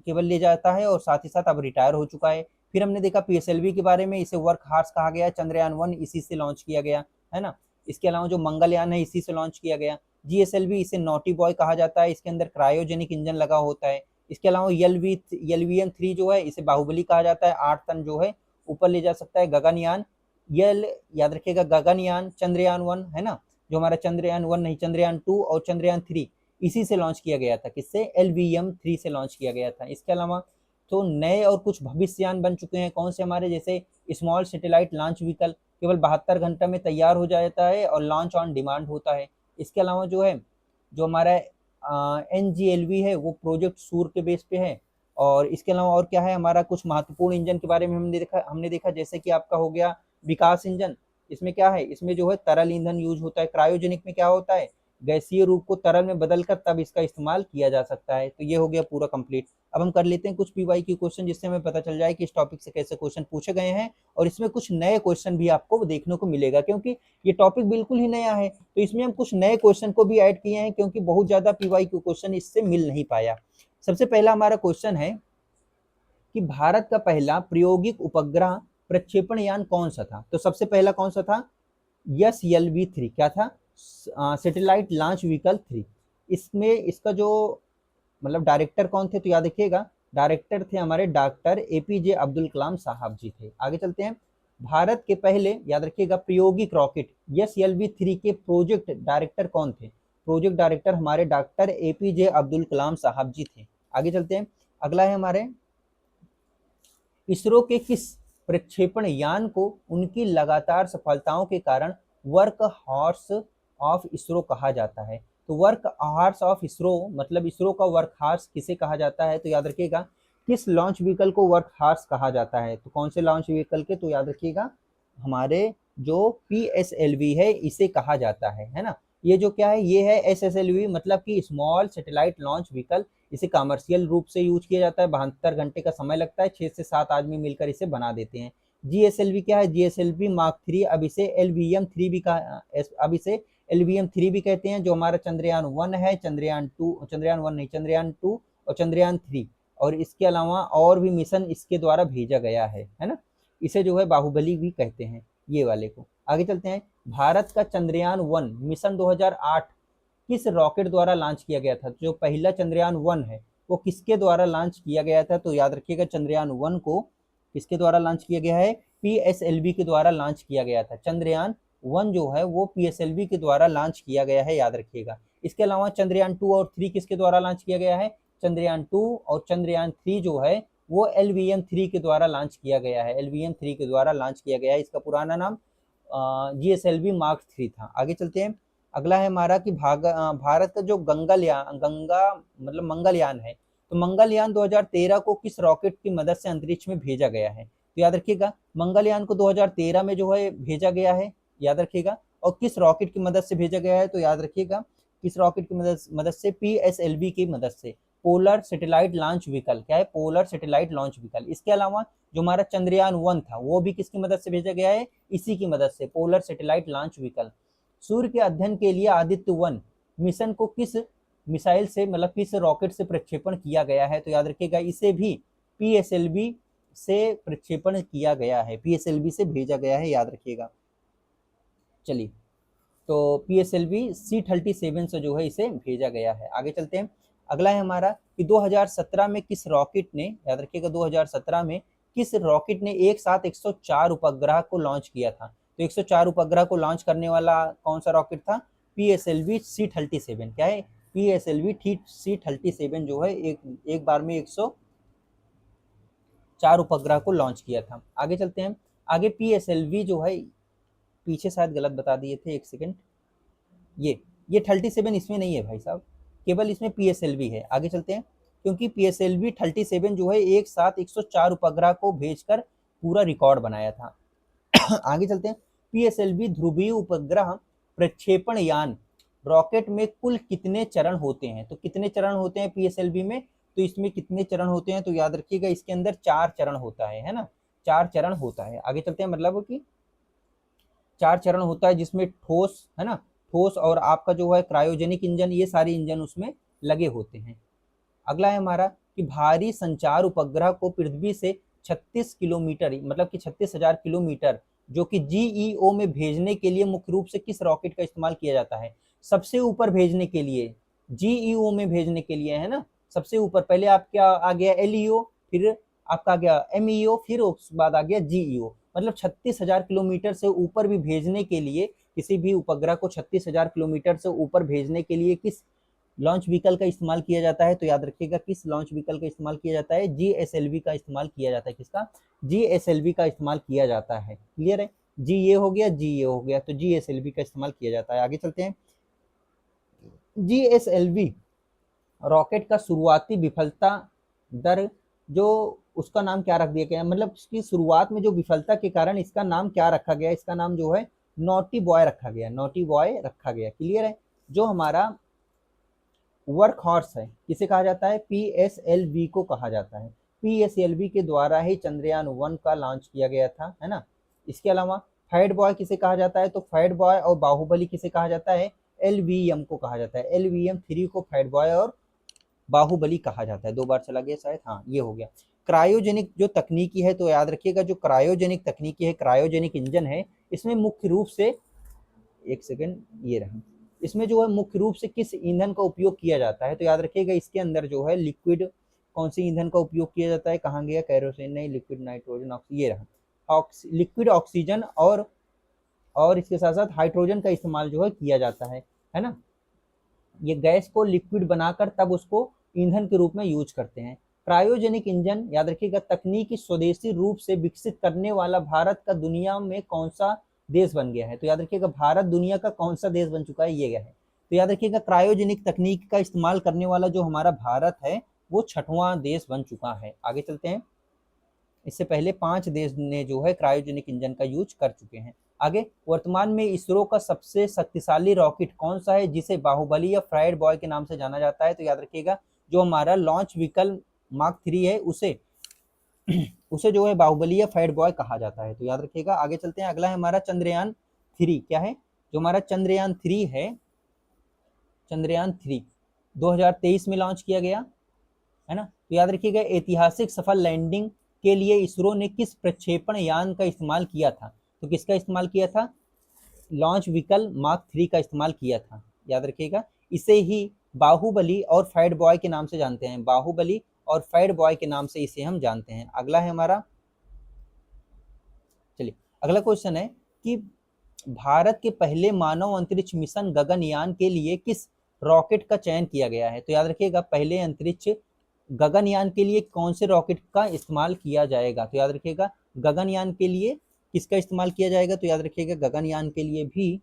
केवल ले जाता है और साथ ही साथ अब रिटायर हो चुका है। फिर हमने देखा PSLV के बारे में, इसे वर्क हार्स कहा गया, चंद्रयान 1 इसी से लॉन्च किया गया, है ना। इसके अलावा जो मंगलयान है इसी से लॉन्च किया गया। GSLV इसे नॉटी बॉय कहा जाता है, इसके अंदर क्रायोजेनिक इंजन लगा होता है। इसके अलावा LVM-3 जो है इसे बाहुबली कहा जाता है, 8 टन जो है ऊपर ले जा सकता है। गगनयान, याद रखिएगा, गगनयान चंद्रयान 1 है ना, जो हमारा चंद्रयान 1 नहीं, चंद्रयान 2 और चंद्रयान 3 इसी से लॉन्च किया गया था। किससे, LVM-3 से लॉन्च किया गया था। इसके अलावा तो नए और कुछ भविष्ययान बन चुके हैं, कौन से हमारे, जैसे स्मॉल सैटेलाइट लॉन्च व्हीकल केवल 72 घंटे में तैयार हो जाता है और लॉन्च ऑन डिमांड होता है। इसके अलावा जो है, जो हमारा NGLV है वो प्रोजेक्ट सूर के बेस पे है। और इसके अलावा और क्या है, हमारा कुछ महत्वपूर्ण इंजन के बारे में हमने देखा जैसे कि आपका हो गया विकास इंजन। इसमें क्या है, इसमें जो है तरल ईंधन यूज होता है। क्रायोजेनिक में क्या होता है, गैसीय रूप को तरल में बदलकर तब इसका इस्तेमाल किया जा सकता है। तो ये हो गया पूरा कंप्लीट। अब हम कर लेते हैं कुछ PYQ क्वेश्चन, जिससे हमें पता चल जाए कि इस टॉपिक से कैसे क्वेश्चन पूछे गए हैं, और इसमें कुछ नए क्वेश्चन भी आपको देखने को मिलेगा, क्योंकि ये टॉपिक बिल्कुल ही नया है। तो इसमें हम कुछ नए क्वेश्चन को भी ऐड किए हैं, क्योंकि बहुत ज्यादा PYQ क्वेश्चन इससे मिल नहीं पाया। सबसे पहला हमारा क्वेश्चन है कि भारत का पहला प्रायोगिक उपग्रह प्रक्षेपण यान कौन सा था। तो सबसे पहला कौन सा था, SLV-3 क्या था, सैटेलाइट लॉन्च व्हीकल 3। इसमें इसका जो मतलब डायरेक्टर कौन थे, तो याद रखिएगा, डायरेक्टर थे हमारे डॉक्टर APJ अब्दुल कलाम साहब जी थे। आगे चलते हैं। भारत के पहले, याद रखिएगा, प्रायोगिक रॉकेट SLV-3 के प्रोजेक्ट डायरेक्टर कौन थे। प्रोजेक्ट डायरेक्टर हमारे डॉक्टर APJ अब्दुल कलाम साहब जी थे। आगे चलते हैं। अगला है हमारे, इसरो के किस प्रक्षेपण यान को उनकी लगातार सफलताओं के कारण वर्क हॉर्स ऑफ इसरो कहा जाता है। तो वर्क हॉर्स ऑफ इसरो मतलब इसरो का वर्क हॉर्स किसे कहा जाता है, तो याद रखिएगा, किस लॉन्च व्हीकल को वर्क हॉर्स कहा जाता है। तो कौन से लॉन्च व्हीकल के, तो याद रखिएगा, हमारे जो PSLV है इसे कहा जाता है ना। ये जो क्या है, ये है SSLV, मतलब कि स्मॉल सैटेलाइट लॉन्च व्हीकल। इसे कमर्शियल रूप से यूज किया जाता है, 72 घंटे का समय लगता है, 6 से 7 आदमी मिलकर इसे बना देते हैं। GSLV क्या है, GSLV मार्क 3, अब इसे LVM-3 भी कहा, अब इसे LVM-3 भी कहते हैं। जो हमारा चंद्रयान 1 है, चंद्रयान 1 नहीं, चंद्रयान 2 और चंद्रयान 3, और इसके अलावा और भी मिशन इसके द्वारा भेजा गया है ना। इसे जो है बाहुबली भी कहते हैं, ये वाले को। आगे चलते हैं। भारत का चंद्रयान 1 मिशन 2008 किस रॉकेट द्वारा लॉन्च किया गया था। जो पहला चंद्रयान 1 है वो किसके द्वारा लॉन्च किया गया था, तो याद रखिएगा, चंद्रयान 1 को किसके द्वारा लॉन्च किया गया है, PSLV के द्वारा लॉन्च किया गया था। चंद्रयान 1 जो है वो PSLV के द्वारा लॉन्च किया गया है, याद रखिएगा। इसके अलावा चंद्रयान 2 और 3 किसके द्वारा लॉन्च किया गया है, चंद्रयान 2 और चंद्रयान 3 जो है वो LVM-3 के द्वारा लॉन्च किया गया है, LVM-3 के द्वारा लॉन्च किया गया है। इसका पुराना नाम GSLV मार्क 3 था। आगे चलते हैं। अगला है हमारा कि भारत का जो मंगलयान है, तो मंगलयान 2013 को किस रॉकेट की मदद से अंतरिक्ष में भेजा गया है। तो याद रखिएगा, मंगलयान को 2013 में जो है भेजा गया है, याद रखिएगा। और किस रॉकेट की मदद से भेजा गया है, तो याद रखिएगा, किस रॉकेट की मदद से, PSLV की मदद से। पोलर सैटेलाइट लॉन्च व्हीकल, क्या है, पोलर सैटेलाइट लॉन्च व्हीकल। इसके अलावा जो हमारा चंद्रयान 1 था वो भी किसकी मदद से भेजा गया है, इसी की मदद से, पोलर सैटेलाइट लॉन्च व्हीकल। सूर्य के अध्ययन के लिए आदित्य 1 मिशन को किस मिसाइल से, मतलब किस रॉकेट से प्रक्षेपण किया गया है, तो याद रखिएगा इसे भी पीएसएलवी से प्रक्षेपण किया गया है, पीएसएलवी से भेजा गया है, याद रखिएगा। चलिए, तो पीएसएलवी C-37 से जो है इसे भेजा गया है। आगे चलते हैं, अगला है हमारा कि 2017 में किस रॉकेट ने, याद रखिएगा 2017 में किस रॉकेट ने एक साथ 104 उपग्रह को लॉन्च किया था। तो 104 उपग्रह को लॉन्च करने वाला कौन सा रॉकेट था, पीएसएलवी C-37, क्या है, पीएसएलवी C-37 जो है एक बार में 104 उपग्रह को लॉन्च किया था। आगे चलते हैं, आगे पीएसएलवी जो है, पीछे शायद गलत बता दिए थे, एक सेकंड, ये 37 इसमें नहीं है भाई साहब, केवल इसमें पीएसएलवी है। आगे चलते हैं, क्योंकि पीएसएलवी 37 जो है एक साथ 104 उपग्रह को भेजकर पूरा रिकॉर्ड बनाया था। आगे चलते हैं, पीएसएलवी ध्रुवीय उपग्रह प्रक्षेपण यान रॉकेट में कुल कितने चरण होते हैं, तो कितने चरण होते हैं पीएसएलवी में, तो इसमें कितने चरण होते हैं, तो याद रखिएगा इसके अंदर 4 चरण होता है ना, 4 चरण होता है। आगे चलते हैं, मतलब कि 4 चरण होता है, जिसमें ठोस, है ना, ठोस और आपका जो है क्रायोजेनिक इंजन, ये सारे इंजन उसमें लगे होते हैं। अगला है हमारा कि भारी संचार उपग्रह को पृथ्वी से 36 किलोमीटर, मतलब कि 36,000 किलोमीटर जो कि जीईओ में भेजने के लिए मुख्य रूप से किस रॉकेट का इस्तेमाल किया जाता है, सबसे ऊपर भेजने के लिए, जीईओ में भेजने के लिए, है ना, सबसे ऊपर। पहले आपका आ गया एलईओ, फिर आपका आ गया एमईओ, फिर उसके बाद आ गया जीईओ, मतलब 36,000 किलोमीटर से ऊपर भी भेजने के लिए, किसी भी उपग्रह को 36,000 किलोमीटर से ऊपर भेजने के लिए किस लॉन्च व्हीकल का इस्तेमाल किया जाता है, तो याद रखिएगा किस लॉन्च व्हीकल का इस्तेमाल किया जाता है, जीएसएलवी का इस्तेमाल किया जाता है। किसका, जीएसएलवी का इस्तेमाल किया जाता है। क्लियर है, जी ये हो गया, जी ये हो गया, तो जीएसएलवी का इस्तेमाल किया जाता है। आगे चलते हैं, जीएसएलवी रॉकेट का शुरुआती विफलता दर, जो उसका नाम क्या रख दिया गया, मतलब इसकी शुरुआत में जो विफलता के कारण इसका नाम क्या रखा गया, इसका नाम जो है नॉटी बॉय रखा गया, नॉटी बॉय रखा गया। क्लियर है, जो हमारा वर्क हॉर्स है किसे कहा जाता है, पीएसएलवी को कहा जाता है। पीएसएलवी के द्वारा ही चंद्रयान 1 का लॉन्च किया गया था, है ना। इसके अलावा फैट बॉय किसे कहा जाता है, तो फैट बॉय और बाहुबली किसे कहा जाता है, एलवीएम को कहा जाता है। एलवीएम 3 को फैट बॉय और बाहुबली कहा जाता है। 2 बार चला गया शायद, हाँ ये हो गया। क्रायोजेनिक जो तकनीकी है, तो याद रखिएगा जो क्रायोजेनिक तकनीकी है, क्रायोजेनिक इंजन है, इसमें मुख्य रूप से, एक सेकेंड, ये रहा, इसमें जो है मुख्य रूप से किस ईंधन का उपयोग किया जाता है, तो याद रखिएगा इसके अंदर जो है लिक्विड, कौन सी ईंधन का उपयोग किया जाता है, कहाँ गया, कैरोसिन नहीं, लिक्विड नाइट्रोजन ऑक्सीजन, ये रहा, लिक्विड ऑक्सीजन और इसके साथ साथ हाइड्रोजन का इस्तेमाल जो है किया जाता है ना। ये गैस को लिक्विड बनाकर तब उसको ईंधन के रूप में यूज करते हैं। क्रायोजेनिक इंजन, याद रखिएगा, तकनीकी स्वदेशी रूप से विकसित करने वाला भारत का दुनिया में कौन सा देश बन गया है, तो याद रखिएगा भारत दुनिया का कौन सा देश बन चुका है, ये है। तो याद रखिएगा क्रायोजेनिक तकनीक का इस्तेमाल करने वाला जो हमारा भारत है वो 6वां देश बन चुका है। आगे चलते हैं, इससे पहले 5 देश ने जो है क्रायोजेनिक इंजन का यूज कर चुके हैं। आगे, वर्तमान में इसरो का सबसे शक्तिशाली रॉकेट कौन सा है जिसे बाहुबली या फ्राइड बॉय के नाम से जाना जाता है, तो याद रखिएगा जो हमारा लॉन्च व्हीकल मार्क 3 है उसे जो है बाहुबली या फायर बॉय कहा जाता है, तो याद रखिएगा। आगे चलते हैं, अगला है हमारा चंद्रयान 3, क्या है, जो हमारा चंद्रयान 3 है, चंद्रयान 3 2023 में लॉन्च किया गया, है ना। तो याद रखिएगा ऐतिहासिक सफल लैंडिंग के लिए इसरो ने किस प्रक्षेपण यान का इस्तेमाल किया था, तो किसका इस्तेमाल किया था, लॉन्च व्हीकल मार्क 3 का इस्तेमाल किया था, याद रखिएगा। इसे ही बाहुबली और फायर बॉय के नाम से जानते हैं, बाहुबली और फायर बॉय के नाम से इसे हम जानते हैं। अगला है हमारा, चलिए अगला क्वेश्चन है कि भारत के पहले मानव अंतरिक्ष मिशन गगनयान के लिए किस रॉकेट का चयन किया गया है, तो याद रखिएगा पहले अंतरिक्ष गगनयान के लिए कौन से रॉकेट का इस्तेमाल किया जाएगा, तो याद रखिएगा गगनयान के लिए किसका इस्तेमाल किया जाएगा, तो याद रखिएगा गगनयान के लिए भी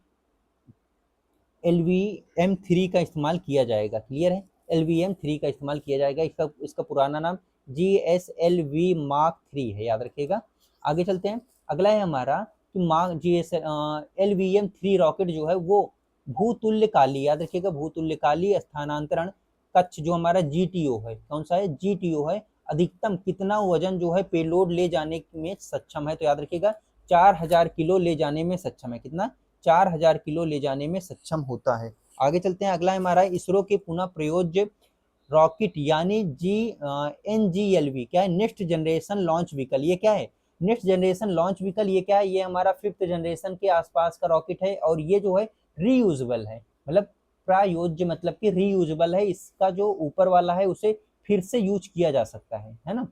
LVM-3 का इस्तेमाल किया जाएगा। क्लियर है, LVM-3 का इस्तेमाल किया जाएगा, इसका पुराना नाम GSLV Mark 3 है, याद रखिएगा। आगे चलते हैं, अगला है हमारा कि LVM-3 रॉकेट जो है वो भूतुल्यकाली, याद रखिएगा भूतुल्यकाली स्थानांतरण कच्छ जो हमारा GTO है, कौन सा है, GTO है, अधिकतम कितना वजन जो है पेलोड ले जाने में सक्षम है, तो याद रखिएगा 4000 किलो ले जाने में सक्षम है, कितना, 4000 किलो ले जाने में सक्षम होता है। आगे चलते हैं, अगला हमारा इसरो के पुनः प्रयोज्य रॉकेट यानी NGLV क्या है, नेक्स्ट जनरेशन लॉन्च व्हीकल, ये क्या है, नेक्स्ट जनरेशन लॉन्च व्हीकल, ये क्या है, ये हमारा 5th जनरेशन के आसपास का रॉकेट है, और ये जो है रीयूजेबल है, मतलब प्रायोज्य मतलब कि रीयूजेबल है, इसका जो ऊपर वाला है उसे फिर से यूज किया जा सकता है ना।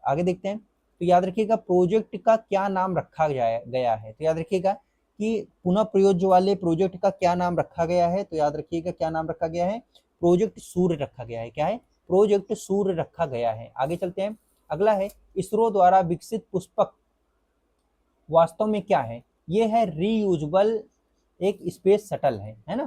आगे देखते हैं, तो याद रखिएगा प्रोजेक्ट का क्या नाम रखा गया है, तो याद रखिएगा कि पुनः प्रयोज्य वाले प्रोजेक्ट का क्या नाम रखा गया है, तो याद रखिएगा क्या नाम रखा गया है, प्रोजेक्ट सूर्य रखा गया है, क्या है, प्रोजेक्ट सूर्य रखा गया है। आगे चलते हैं, अगला है इसरो द्वारा विकसित पुष्पक वास्तव में क्या है, ये है रीयूजेबल एक स्पेस शटल है ना,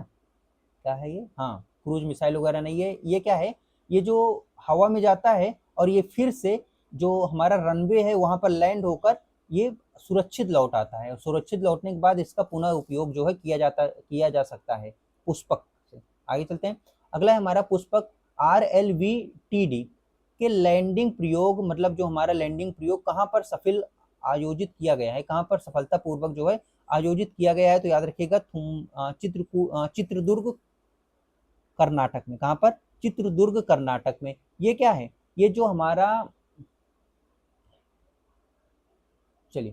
क्या है ये, हाँ क्रूज मिसाइल वगैरह नहीं है, ये क्या है, ये जो हवा में जाता है और ये फिर से जो हमारा रनवे है वहां पर लैंड होकर ये सुरक्षित लौट आता है, और सुरक्षित लौटने के बाद इसका पुनः उपयोग जो है किया जा सकता है पुष्पक से। आगे चलते हैं, अगला है हमारा पुष्पक RLV-TD के लैंडिंग प्रयोग, मतलब जो हमारा लैंडिंग प्रयोग कहाँ पर सफल आयोजित किया गया है, कहाँ पर सफलतापूर्वक जो है आयोजित किया गया है, तो याद रखिएगा चित्रदुर्ग कर्नाटक में, कहाँ पर, चित्रदुर्ग कर्नाटक में। ये क्या है, ये जो हमारा, चलिए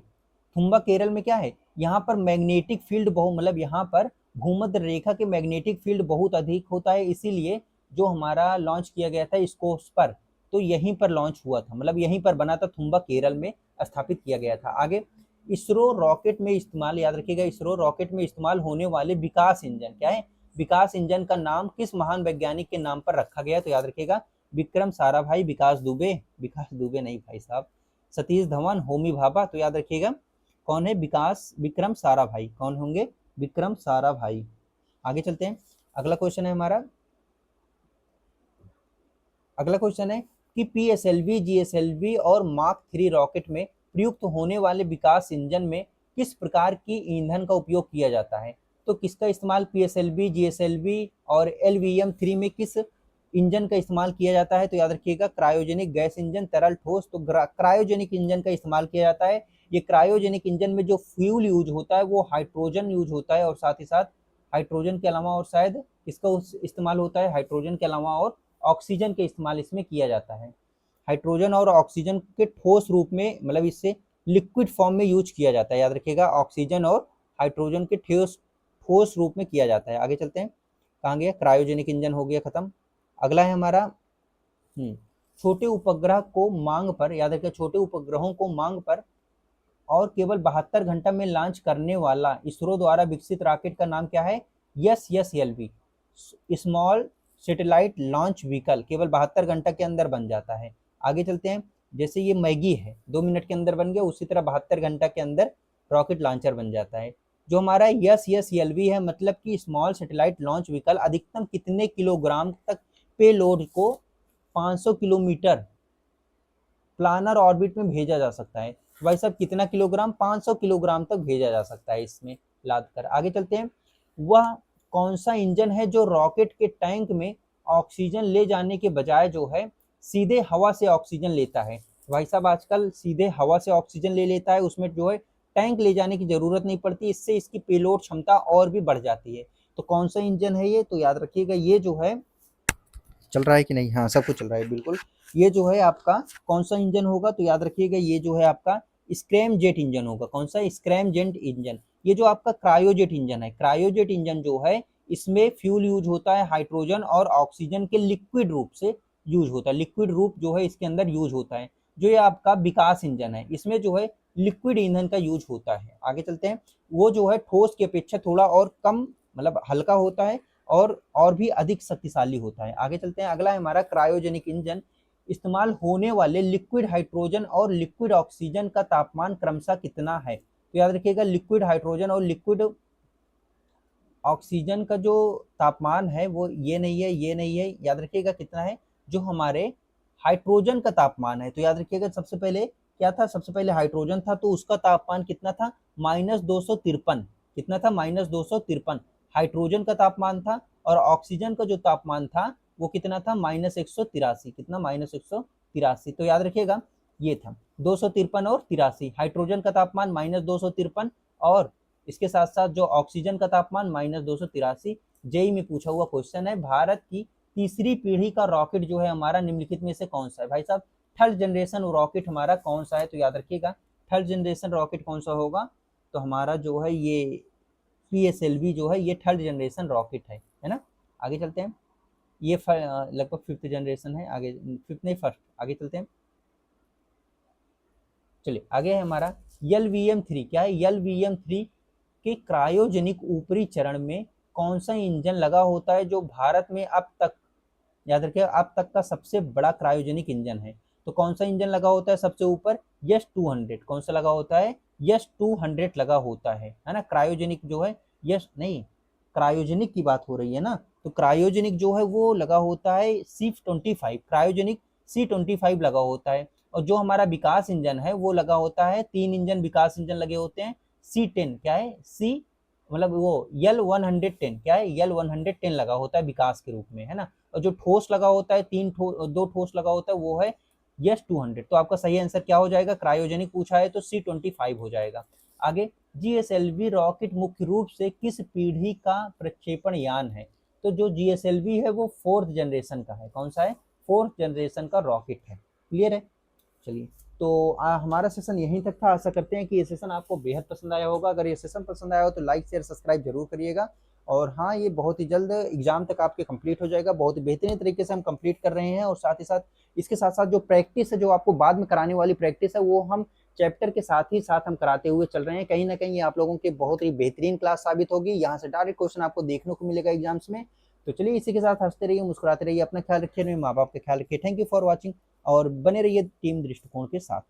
थुम्बा केरल में क्या है, यहाँ पर मैग्नेटिक फील्ड बहुत, मतलब यहाँ पर भूमध्य रेखा के मैग्नेटिक फील्ड बहुत अधिक होता है, इसीलिए जो हमारा लॉन्च किया गया था स्कोप्स पर, तो यहीं पर लॉन्च हुआ था, मतलब यहीं पर बना था, थुम्बा केरल में स्थापित किया गया था। आगे इसरो रॉकेट में इस्तेमाल, याद रखिएगा इसरो रॉकेट में इस्तेमाल होने वाले विकास इंजन क्या है, विकास इंजन का नाम किस महान वैज्ञानिक के नाम पर रखा गया, तो याद रखिएगा विक्रम साराभाई, विकास दुबे नहीं भाई साहब, सतीश धवन, होमी भाभा, तो याद रखिएगा कौन है, विक्रम साराभाई, कौन होंगे, विक्रम साराभाई। आगे चलते हैं, अगला क्वेश्चन है हमारा, अगला क्वेश्चन है कि PSLV, GSLV और मार्क 3 रॉकेट में प्रयुक्त होने वाले विकास इंजन में किस प्रकार की ईंधन का उपयोग किया जाता है, तो किसका इस्तेमाल PSLV, GSLV और LVM-3 में किस इंजन का इस्तेमाल किया जाता है, तो याद रखिएगा क्रायोजेनिक गैस इंजन, तरल ठोस, तो क्रायोजेनिक इंजन का इस्तेमाल किया जाता है। ये क्रायोजेनिक इंजन में जो फ्यूल यूज होता है वो हाइड्रोजन यूज होता है, और साथ ही साथ हाइड्रोजन के अलावा और शायद इसका इस्तेमाल होता है, हाइड्रोजन के अलावा और ऑक्सीजन के इस्तेमाल इसमें किया जाता है, हाइड्रोजन और ऑक्सीजन के ठोस रूप में, मतलब इससे लिक्विड फॉर्म में यूज किया जाता है, याद रखिएगा ऑक्सीजन और हाइड्रोजन के ठोस रूप में किया जाता है। आगे चलते हैं, कहाँ गया, क्रायोजेनिक इंजन हो गया खत्म। अगला है हमारा छोटे उपग्रह को मांग पर, याद रखिए छोटे उपग्रहों को मांग पर और केवल 72 घंटा में लॉन्च करने वाला इसरो द्वारा विकसित रॉकेट का नाम क्या है, SSLV, small satellite launch vehicle, केवल 72 घंटा के अंदर बन जाता है। आगे चलते हैं, जैसे ये मैगी है 2 मिनट के अंदर बन गया, उसी तरह 72 घंटा के अंदर रॉकेट लॉन्चर बन जाता है। जो हमारा SSLV है, मतलब कि स्मॉल सैटेलाइट लॉन्च व्हीकल, अधिकतम कितने किलोग्राम तक पेलोड को 500 किलोमीटर प्लानर ऑर्बिट में भेजा जा सकता है, भाई साहब कितना किलोग्राम, 500 किलोग्राम तक भेजा जा सकता है इसमें लाद कर। आगे चलते हैं, वह कौन सा इंजन है जो रॉकेट के टैंक में ऑक्सीजन ले जाने के बजाय जो है सीधे हवा से ऑक्सीजन लेता है, भाई साहब आजकल सीधे हवा से ऑक्सीजन ले लेता है, उसमें जो है टैंक ले जाने की जरूरत नहीं पड़ती, इससे इसकी पेलोड क्षमता और भी बढ़ जाती है। तो कौन सा इंजन है ये, तो याद रखिएगा ये जो है, चल रहा है कि नहीं, हाँ सब कुछ चल रहा है बिल्कुल, ये जो है आपका कौन सा इंजन होगा, तो याद रखिएगा ये जो है आपका स्क्रैम जेट इंजन होगा। कौन सा, स्क्रैम जेट इंजन। ये जो आपका क्रायोजेट इंजन है, क्रायोजेट इंजन जो है इसमें फ्यूल यूज होता है हाइड्रोजन और ऑक्सीजन के लिक्विड रूप से यूज होता है, लिक्विड रूप जो है इसके अंदर यूज होता है। जो ये आपका विकास इंजन है इसमें जो है लिक्विड ईंधन का यूज होता है। आगे चलते हैं, वो जो है ठोस की अपेक्षा थोड़ा और कम, मतलब हल्का होता है और भी अधिक शक्तिशाली होता है। आगे चलते हैं, अगला है हमारा क्रायोजेनिक इंजन। इस्तेमाल होने वाले लिक्विड हाइड्रोजन और लिक्विड ऑक्सीजन का तापमान क्रमशः कितना है, तो याद रखिएगा लिक्विड हाइड्रोजन और लिक्विड ऑक्सीजन का जो तापमान है वो ये नहीं है, ये नहीं है, याद रखिएगा कितना है, जो हमारे हाइड्रोजन का तापमान है, तो याद रखिएगा सबसे पहले क्या था, सबसे पहले हाइड्रोजन था, तो उसका तापमान कितना था, -253, कितना था, -253 हाइड्रोजन का तापमान था, और ऑक्सीजन का जो तापमान था वो कितना था -183, कितना -183। तो याद रखिएगा ये था 253 और 83। हाइड्रोजन का तापमान -253 और इसके साथ साथ जो ऑक्सीजन का तापमान -283। जेई में पूछा हुआ क्वेश्चन है, भारत की तीसरी पीढ़ी का रॉकेट जो है हमारा निम्नलिखित में से कौन सा है? भाई साहब थर्ड जनरेशन रॉकेट हमारा कौन सा है? तो याद रखिएगा थर्ड जनरेशन रॉकेट कौन सा होगा? तो हमारा जो है ये PSLV जो है ये थर्ड जनरेशन रॉकेट है ना। आगे चलते हैं, ये लगभग फिफ्थ जनरेशन है। आगे फिफ्थ नहीं, फर्स्ट। आगे चलते हैं, चलिए आगे है हमारा LVM-3। क्या है? LVM-3 के क्रायोजेनिक ऊपरी चरण में कौन सा इंजन लगा होता है जो भारत में अब तक, याद रखिए अब तक का सबसे बड़ा क्रायोजेनिक इंजन है? तो कौन सा इंजन लगा होता है सबसे ऊपर? S-200। कौन सा लगा होता है? S-200 लगा होता है ना। क्रायोजेनिक जो है, यस नहीं, क्रायोजेनिक की बात हो रही है ना। तो क्रायोजेनिक जो है वो लगा होता है C-25, क्रायोजेनिक C-25 लगा होता है। और जो हमारा विकास इंजन है वो लगा होता है, 3 इंजन विकास इंजन लगे होते हैं, C-10। क्या है? सी मतलब वो L-110। क्या है? L-110 लगा होता है विकास के रूप में, है ना। और जो ठोस लगा होता है, 2 ठोस लगा होता है, वो है S-200। तो आपका सही आंसर क्या हो जाएगा? क्रायोजेनिक पूछा है तो C-25 हो जाएगा। आगे, GSLV रॉकेट मुख्य रूप से किस पीढ़ी का प्रक्षेपण यान है? तो जो GSLV है वो 4th जनरेशन का है। कौन सा है? 4th जनरेशन का रॉकेट है। क्लियर है? चलिए, तो हमारा सेशन यहीं तक था। आशा करते हैं कि ये सेशन आपको बेहद पसंद आया होगा। अगर ये सेशन पसंद आया हो तो लाइक शेयर सब्सक्राइब जरूर करिएगा। और हाँ, ये बहुत ही जल्द एग्जाम तक आपके कंप्लीट हो जाएगा। बहुत ही बेहतरीन तरीके से हम कंप्लीट कर रहे हैं। और साथ ही साथ इसके साथ साथ जो प्रैक्टिस है, जो आपको बाद में कराने वाली प्रैक्टिस है, वो हम चैप्टर के साथ ही साथ हम कराते हुए चल रहे हैं। कहीं ना कहीं ये आप लोगों के बहुत ही बेहतरीन क्लास साबित होगी। यहाँ से डायरेक्ट क्वेश्चन आपको देखने को मिलेगा एग्जाम्स में। तो चलिए, इसी के साथ हंसते रहिए, मुस्कुराते रहिए, अपना ख्याल रखिए, अपने माँ बाप का ख्याल रखिए। थैंक यू फॉर वॉचिंग और बने रहिए टीम दृष्टिकोण के साथ।